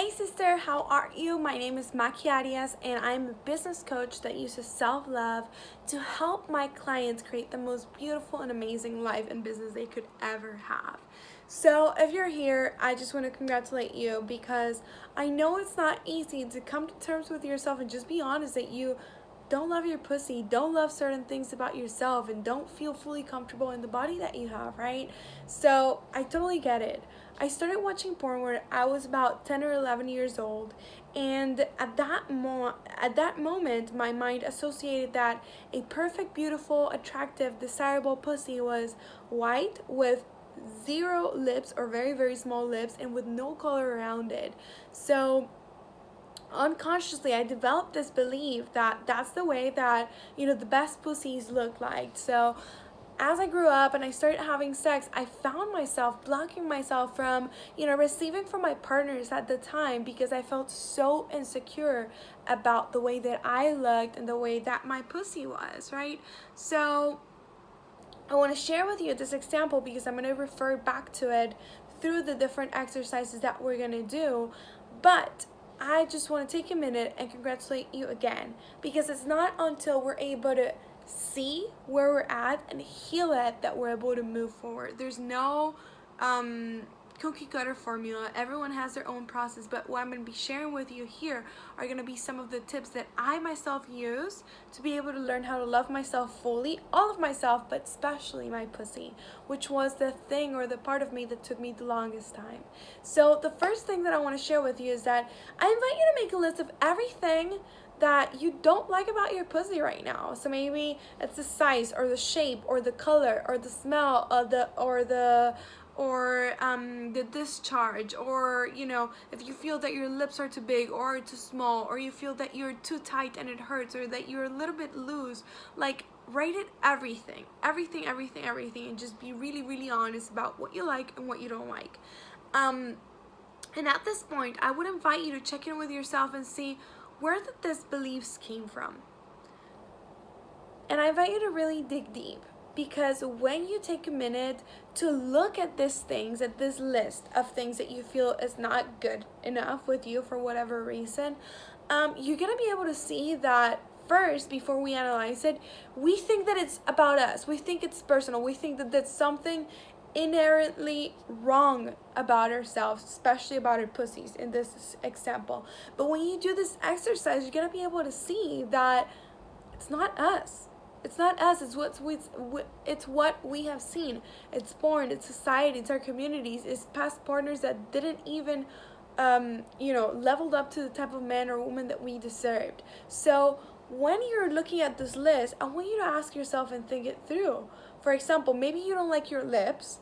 Hey sister, how are you? My name is Maki Arias and I'm a business coach that uses self-love to help my clients create the most beautiful and amazing life and business they could ever have. So if you're here, I just want to congratulate you because I know it's not easy to come to terms with yourself and just be honest that you don't love your pussy, don't love certain things about yourself, and don't feel fully comfortable in the body that you have, right? So I totally get it. I started watching porn when I was about 10 or 11 years old, and at that moment my mind associated that a perfect, beautiful, attractive, desirable pussy was white with zero lips or very very small lips and with no color around it. So unconsciously I developed this belief that that's the way that the best pussies look like. So as I grew up and I started having sex, I found myself blocking myself from receiving from my partners at the time because I felt so insecure about the way that I looked and the way that my pussy was, right? So I want to share with you this example because I'm going to refer back to it through the different exercises that we're going to do. But I just want to take a minute and congratulate you again because it's not until we're able to see where we're at and heal it that we're able to move forward. There's no cookie cutter formula. Everyone has their own process, but what I'm going to be sharing with you here are going to be some of the tips that I myself use to be able to learn how to love myself fully, all of myself, but especially my pussy, which was the thing or the part of me that took me the longest time. So the first thing that I want to share with you is that I invite you to make a list of everything that you don't like about your pussy right now. So maybe it's the size or the shape or the color or the smell or the discharge, or if you feel that your lips are too big or too small, or you feel that you're too tight and it hurts, or that you're a little bit loose. Like, write it everything, and just be really really honest about what you like and what you don't like. And at this point, I would invite you to check in with yourself and see where did these beliefs came from. And I invite you to really dig deep, because when you take a minute to look at these things, at this list of things that you feel is not good enough with you for whatever reason, you're gonna be able to see that first, before we analyze it, we think that it's about us. We think it's personal. We think that that's something inherently wrong about ourselves, especially about our pussies in this example. But when you do this exercise, you're gonna be able to see that it's not us. It's not us. It's what we have seen. It's porn. It's society. It's our communities. It's past partners that didn't even, leveled up to the type of man or woman that we deserved. So when you're looking at this list, I want you to ask yourself and think it through. For example, maybe you don't like your lips,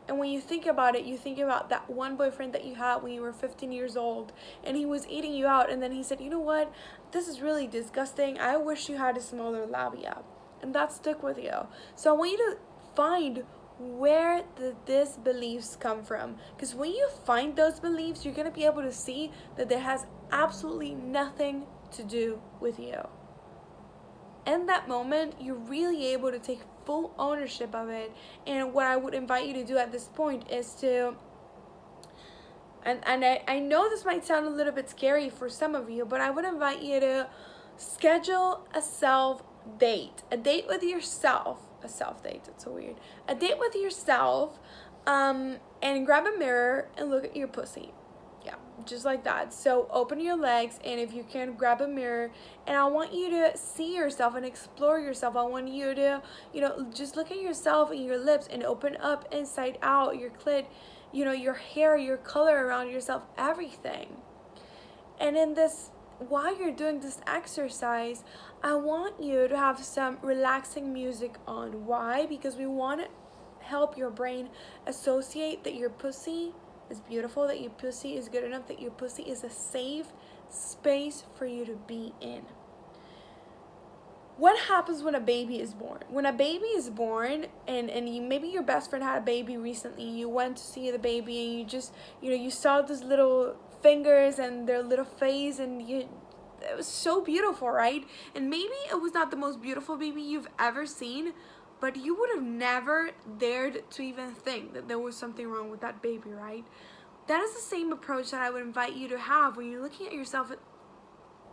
and when you think about it, you think about that one boyfriend that you had when you were 15 years old, and he was eating you out, and then he said, you know what, this is really disgusting. I wish you had a smaller labia. And that stuck with you. So I want you to find where these beliefs come from. Because when you find those beliefs, you're going to be able to see that it has absolutely nothing to do with you. In that moment, you're really able to take full ownership of it. And what I would invite you to do at this point is to, and I know this might sound a little bit scary for some of you, but I would invite you to schedule a a date with yourself, a self date, that's so weird, a date with yourself, and grab a mirror and look at your pussy. Yeah, just like that. So open your legs, and if you can, grab a mirror, and I want you to see yourself and explore yourself. I want you to, just look at yourself and your lips and open up inside out, your clit, your hair, your color around yourself, everything. And in this, while you're doing this exercise, I want you to have some relaxing music on. Why? Because we want to help your brain associate that your pussy is beautiful, that your pussy is good enough, that your pussy is a safe space for you to be in. What happens when a baby is born? When a baby is born, and maybe your best friend had a baby recently, you went to see the baby, and you just, you saw those little fingers and their little face, and it was so beautiful, right? And maybe it was not the most beautiful baby you've ever seen, but you would have never dared to even think that there was something wrong with that baby, right? That is the same approach that I would invite you to have when you're looking at yourself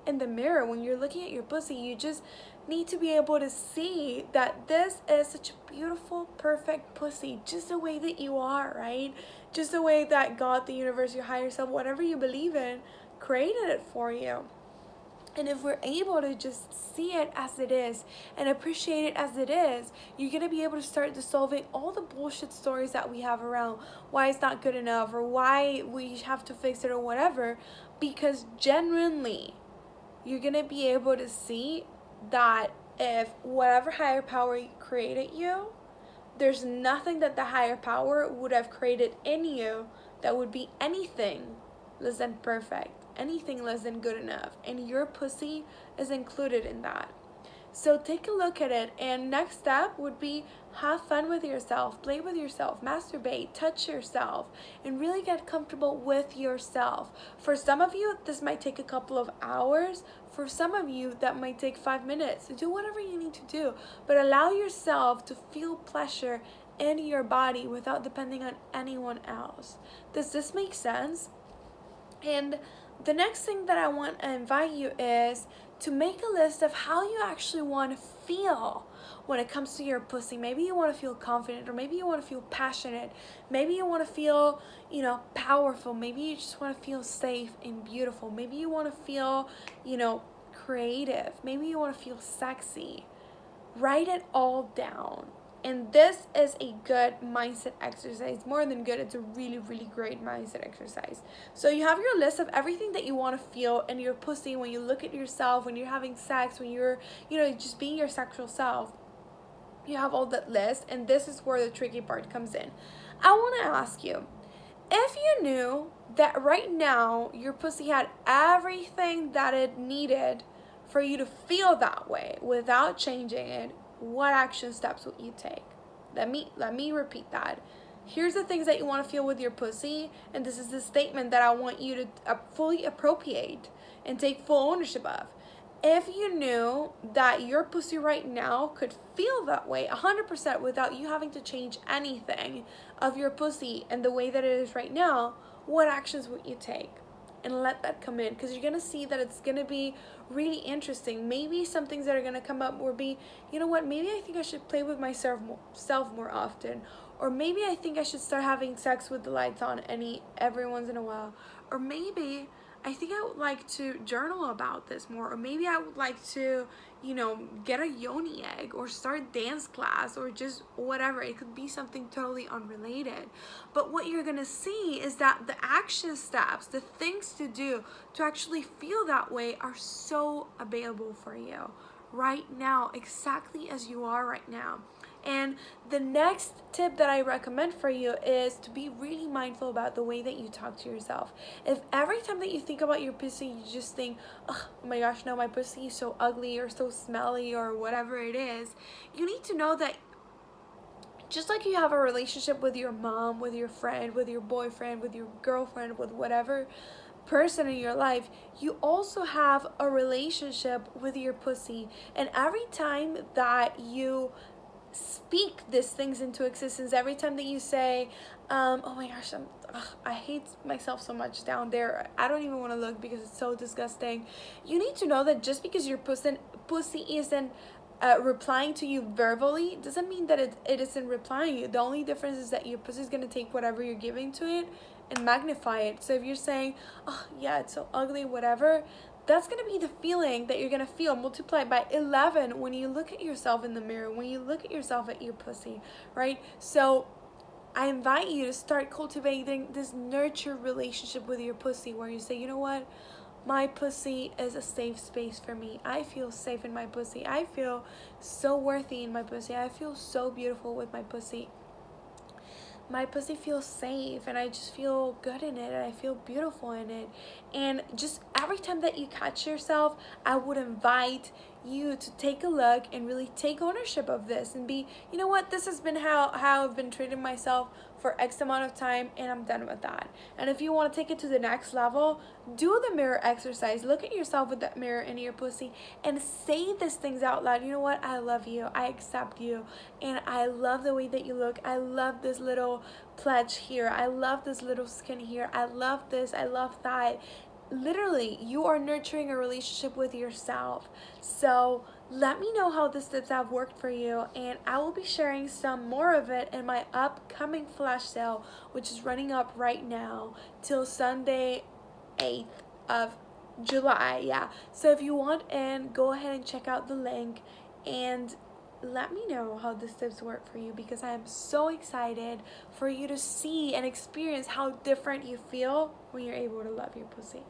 in the mirror. When you're looking at your pussy, you just need to be able to see that this is such a beautiful, perfect pussy, just the way that you are, right? Just the way that God, the universe, your higher self, whatever you believe in, created it for you. And if we're able to just see it as it is and appreciate it as it is, you're going to be able to start dissolving all the bullshit stories that we have around why it's not good enough or why we have to fix it or whatever. Because genuinely, you're going to be able to see that if whatever higher power created you, there's nothing that the higher power would have created in you that would be anything less than perfect, anything less than good enough, and your pussy is included in that. So take a look at it, and next step would be have fun with yourself, play with yourself, masturbate, touch yourself, and really get comfortable with yourself. For some of you, this might take a couple of hours. For some of you, that might take 5 minutes. Do whatever you need to do, but allow yourself to feel pleasure in your body without depending on anyone else. Does this make sense? And the next thing that I want to invite you is to make a list of how you actually want to feel when it comes to your pussy. Maybe you want to feel confident, or maybe you want to feel passionate. Maybe you want to feel, powerful. Maybe you just want to feel safe and beautiful. Maybe you want to feel, creative. Maybe you want to feel sexy. Write it all down. And this is a good mindset exercise. More than good, it's a really, really great mindset exercise. So you have your list of everything that you want to feel in your pussy when you look at yourself, when you're having sex, when you're, just being your sexual self. You have all that list, and this is where the tricky part comes in. I want to ask you, if you knew that right now your pussy had everything that it needed for you to feel that way without changing it, what action steps would you take? Let me repeat that. Here's the things that you want to feel with your pussy, and this is the statement that I want you to fully appropriate and take full ownership of. If you knew that your pussy right now could feel that way 100% without you having to change anything of your pussy and the way that it is right now, what actions would you take? And let that come in, because you're going to see that it's going to be really interesting. Maybe some things that are going to come up will be, maybe I think I should play with myself more often. Or maybe I think I should start having sex with the lights on every once in a while. Or maybe I think I would like to journal about this more. Or maybe I would like to, get a yoni egg or start dance class or just whatever. It could be something totally unrelated. But what you're going to see is that the action steps, the things to do to actually feel that way are so available for you right now, exactly as you are right now. And the next tip that I recommend for you is to be really mindful about the way that you talk to yourself. If every time that you think about your pussy, you just think, oh my gosh, no, my pussy is so ugly or so smelly or whatever it is, you need to know that just like you have a relationship with your mom, with your friend, with your boyfriend, with your girlfriend, with whatever person in your life, you also have a relationship with your pussy. And every time that you speak these things into existence, every time that you say, oh my gosh, I hate myself so much down there, I don't even want to look because it's so disgusting, you need to know that just because your pussy isn't replying to you verbally doesn't mean that it isn't replying you. The only difference is that your pussy is going to take whatever you're giving to it and magnify it. So if you're saying, oh yeah, it's so ugly, whatever, that's going to be the feeling that you're going to feel multiplied by 11 when you look at yourself in the mirror, when you look at yourself at your pussy, right? So I invite you to start cultivating this nurture relationship with your pussy where you say, you know what? My pussy is a safe space for me. I feel safe in my pussy. I feel so worthy in my pussy. I feel so beautiful with my pussy. My pussy feels safe and I just feel good in it and I feel beautiful in it. And just every time that you catch yourself, I would invite you to take a look and really take ownership of this and be, you know what, this has been how I've been treating myself for X amount of time and I'm done with that. And if you want to take it to the next level, do the mirror exercise. Look at yourself with that mirror in your pussy and say these things out loud. You know what? I love you. I accept you. And I love the way that you look. I love this little pledge here. I love this little skin here. I love this. I love that. Literally, you are nurturing a relationship with yourself. So let me know how the steps have worked for you, and I will be sharing some more of it in my upcoming flash sale, which is running up right now till Sunday 8th of July. Yeah, so if you want in, go ahead and check out the link and let me know how the steps work for you, because I am so excited for you to see and experience how different you feel when you're able to love your pussy.